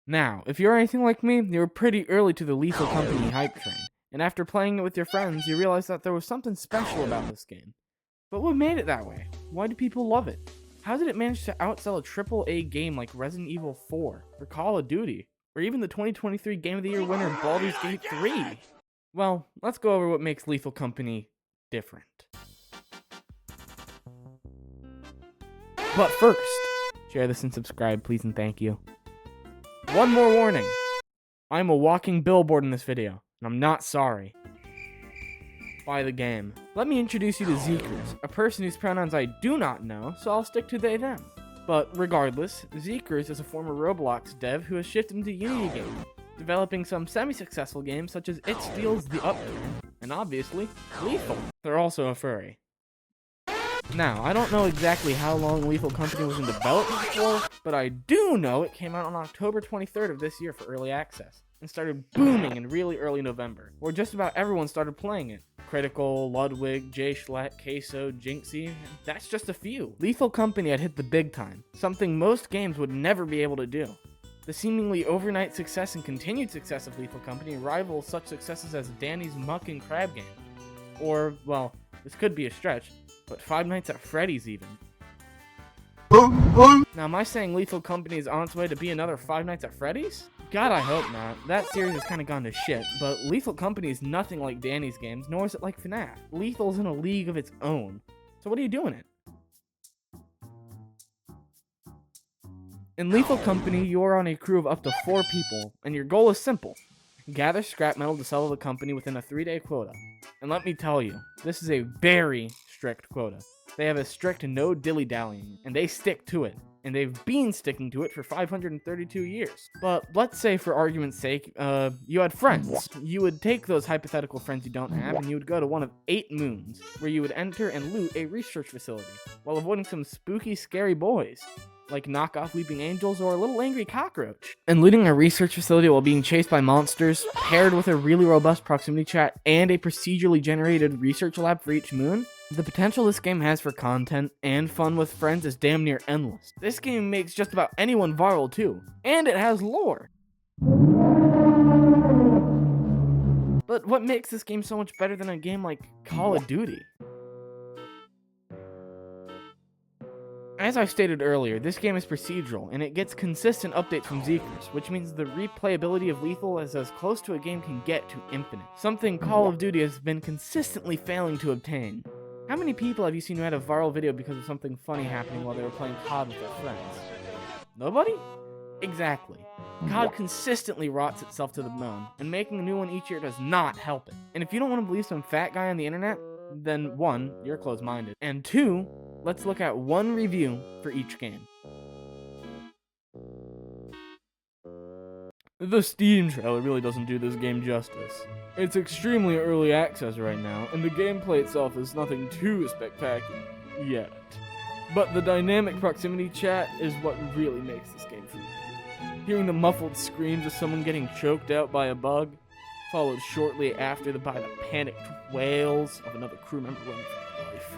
Now, if you're anything like me, you were pretty early to the Lethal Company hype train, and after playing it with your friends, you realized that there was something special about this game. But what made it that way? Why do people love it? How did it manage to outsell a AAA game like Resident Evil 4, or Call of Duty, or even the 2023 Game of the Year winner Baldur's Gate 3? Well, let's go over what makes Lethal Company different. But first, share this and subscribe, please and thank you. One more warning. I'm a walking billboard in this video, and I'm not sorry. By the game. Let me introduce you to Zekers, a person whose pronouns I do not know, so I'll stick to they them. But regardless, Zekers is a former Roblox dev who has shifted into Unity gaming, developing some semi-successful games such as It Steals the Upturn, and obviously, Lethal. They're also a furry. Now, I don't know exactly how long Lethal Company was in development for, but I do know it came out on October 23rd of this year for early access, and started booming in really early November, where just about everyone started playing it. Critical, Ludwig, Jay Schlatt, Queso, Jinxie, that's just a few. Lethal Company had hit the big time, something most games would never be able to do. The seemingly overnight success and continued success of Lethal Company rivals such successes as Danny's Muck and Crab game. Or, well, this could be a stretch, but Five Nights at Freddy's even. Now, am I saying Lethal Company is on its way to be another Five Nights at Freddy's? God, I hope not. That series has kind of gone to shit, but Lethal Company is nothing like Danny's games, nor is it like FNAF. Lethal's in a league of its own. So what are you doing it? In Lethal Company, you are on a crew of up to 4 people, and your goal is simple. Gather scrap metal to sell to the company within a 3-day quota. And let me tell you, this is a very strict quota. They have a strict no dilly-dallying, and they stick to it. And they've been sticking to it for 532 years. But let's say, for argument's sake, you had friends. You would take those hypothetical friends you don't have, and you would go to one of 8 moons, where you would enter and loot a research facility, while avoiding some spooky, scary boys, like knockoff weeping angels or a little angry cockroach. And looting a research facility while being chased by monsters, paired with a really robust proximity chat and a procedurally generated research lab for each moon, the potential this game has for content and fun with friends is damn near endless. This game makes just about anyone viral too, and it has lore. But what makes this game so much better than a game like Call of Duty? As I stated earlier, this game is procedural, and it gets consistent updates from Zekers, which means the replayability of Lethal is as close to a game can get to infinite, something Call of Duty has been consistently failing to obtain. How many people have you seen who had a viral video because of something funny happening while they were playing COD with their friends? Nobody? Exactly. COD consistently rots itself to the bone, and making a new one each year does not help it. And if you don't want to believe some fat guy on the internet, then 1, you're closed-minded, and 2, let's look at one review for each game. The Steam trailer really doesn't do this game justice. It's extremely early access right now, and the gameplay itself is nothing too spectacular yet. But the dynamic proximity chat is what really makes this game for me. Hearing the muffled screams of someone getting choked out by a bug, followed shortly after by the panicked wails of another crew member running for their life,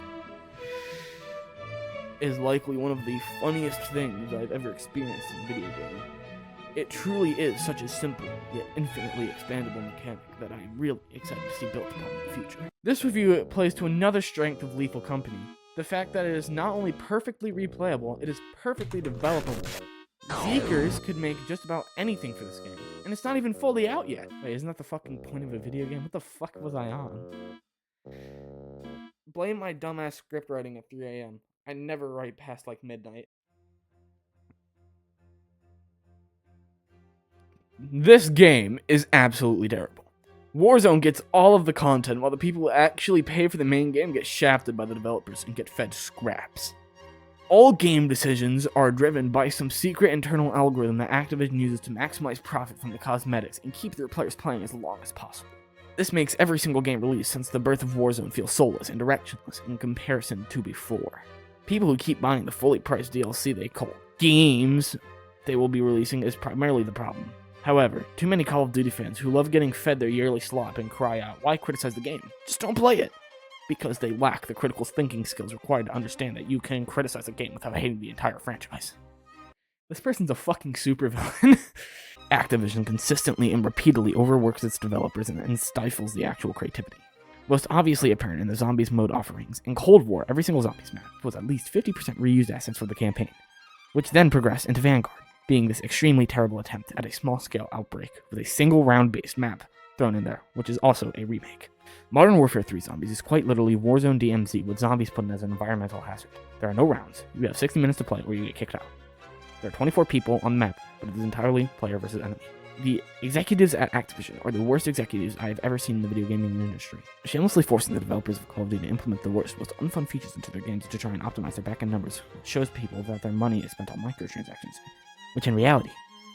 is likely one of the funniest things I've ever experienced in a video game. It truly is such a simple, yet infinitely expandable mechanic that I am really excited to see built upon in the future. This review plays to another strength of Lethal Company, the fact that it is not only perfectly replayable, it is perfectly developable. Zekers could make just about anything for this game, and it's not even fully out yet. Wait, isn't that the fucking point of a video game? What the fuck was I on? Blame my dumbass script writing at 3 a.m. I never write past like midnight. This game is absolutely terrible. Warzone gets all of the content while the people who actually pay for the main game get shafted by the developers and get fed scraps. All game decisions are driven by some secret internal algorithm that Activision uses to maximize profit from the cosmetics and keep their players playing as long as possible. This makes every single game released since the birth of Warzone feel soulless and directionless in comparison to before. People who keep buying the fully priced DLC they call games they will be releasing is primarily the problem. However, too many Call of Duty fans who love getting fed their yearly slop and cry out, "Why criticize the game? Just don't play it!" Because they lack the critical thinking skills required to understand that you can criticize a game without hating the entire franchise. This person's a fucking supervillain. Activision consistently and repeatedly overworks its developers and stifles the actual creativity. Most obviously apparent in the Zombies mode offerings. In Cold War, every single Zombies map was at least 50% reused assets for the campaign, which then progressed into Vanguard, being this extremely terrible attempt at a small-scale outbreak with a single round-based map thrown in there, which is also a remake. Modern Warfare 3 Zombies is quite literally Warzone DMZ with zombies put in as an environmental hazard. There are no rounds, you have 60 minutes to play or you get kicked out. There are 24 people on the map, but it is entirely player versus enemy. The executives at Activision are the worst executives I have ever seen in the video gaming industry, shamelessly forcing the developers of Call of Duty to implement the worst, most unfun features into their games to try and optimize their back-end numbers, which shows people that their money is spent on microtransactions, which in reality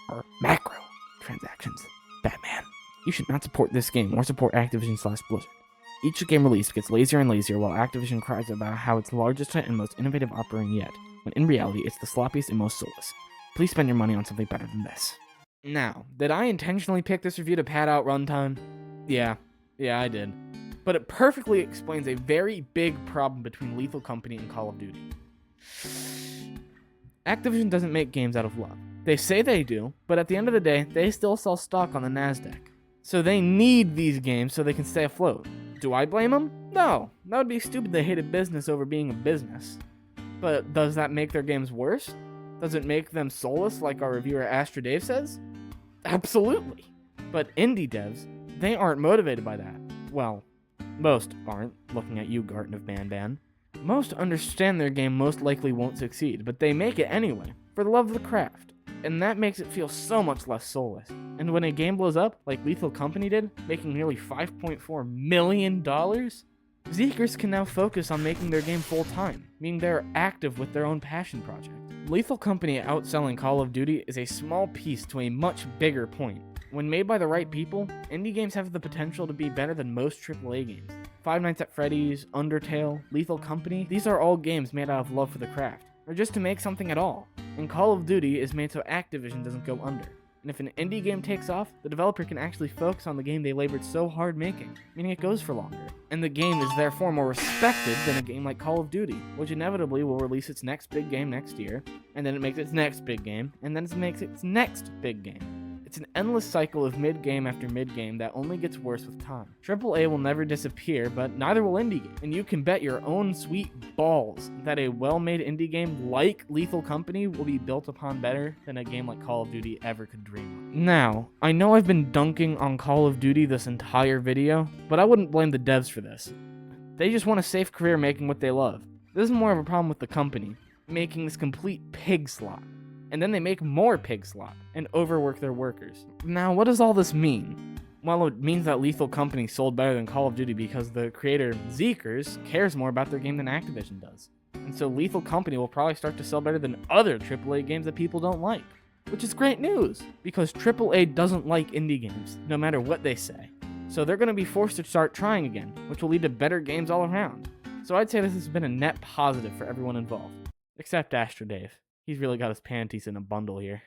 are macro transactions. Batman. You should not support this game or support Activision/Blizzard. Each game released gets lazier and lazier while Activision cries about how it's the largest and most innovative offering yet, when in reality it's the sloppiest and most soulless. Please spend your money on something better than this. Now, did I intentionally pick this review to pad out runtime? Yeah, I did. But it perfectly explains a very big problem between Lethal Company and Call of Duty. Activision doesn't make games out of love. They say they do, but at the end of the day, they still sell stock on the NASDAQ. So they need these games so they can stay afloat. Do I blame them? No, that would be stupid they hated business over being a business. But does that make their games worse? Does it make them soulless like our reviewer Astra Dave says? Absolutely. But indie devs, they aren't motivated by that. Well, most aren't, looking at you, Garten of Banban. Most understand their game most likely won't succeed, but they make it anyway, for the love of the craft. And that makes it feel so much less soulless. And when a game blows up, like Lethal Company did, making nearly $5.4 million, Zeekers can now focus on making their game full-time, meaning they're active with their own passion project. Lethal Company outselling Call of Duty is a small piece to a much bigger point. When made by the right people, indie games have the potential to be better than most AAA games. Five Nights at Freddy's, Undertale, Lethal Company, these are all games made out of love for the craft, or just to make something at all. And Call of Duty is made so Activision doesn't go under. And if an indie game takes off, the developer can actually focus on the game they labored so hard making, meaning it goes for longer. And the game is therefore more respected than a game like Call of Duty, which inevitably will release its next big game next year, and then it makes its next big game, and then it makes its next big game. It's an endless cycle of mid-game after mid-game that only gets worse with time. AAA will never disappear, but neither will indie game. And you can bet your own sweet balls that a well-made indie game like Lethal Company will be built upon better than a game like Call of Duty ever could dream of. Now, I know I've been dunking on Call of Duty this entire video, but I wouldn't blame the devs for this. They just want a safe career making what they love. This is more of a problem with the company, making this complete pig slot. And then they make more pig slot and overwork their workers. Now, what does all this mean? Well, it means that Lethal Company sold better than Call of Duty because the creator, Zeekers, cares more about their game than Activision does. And so Lethal Company will probably start to sell better than other AAA games that people don't like. Which is great news, because AAA doesn't like indie games, no matter what they say. So they're going to be forced to start trying again, which will lead to better games all around. So I'd say this has been a net positive for everyone involved. Except Astra Dave. He's really got his panties in a bundle here.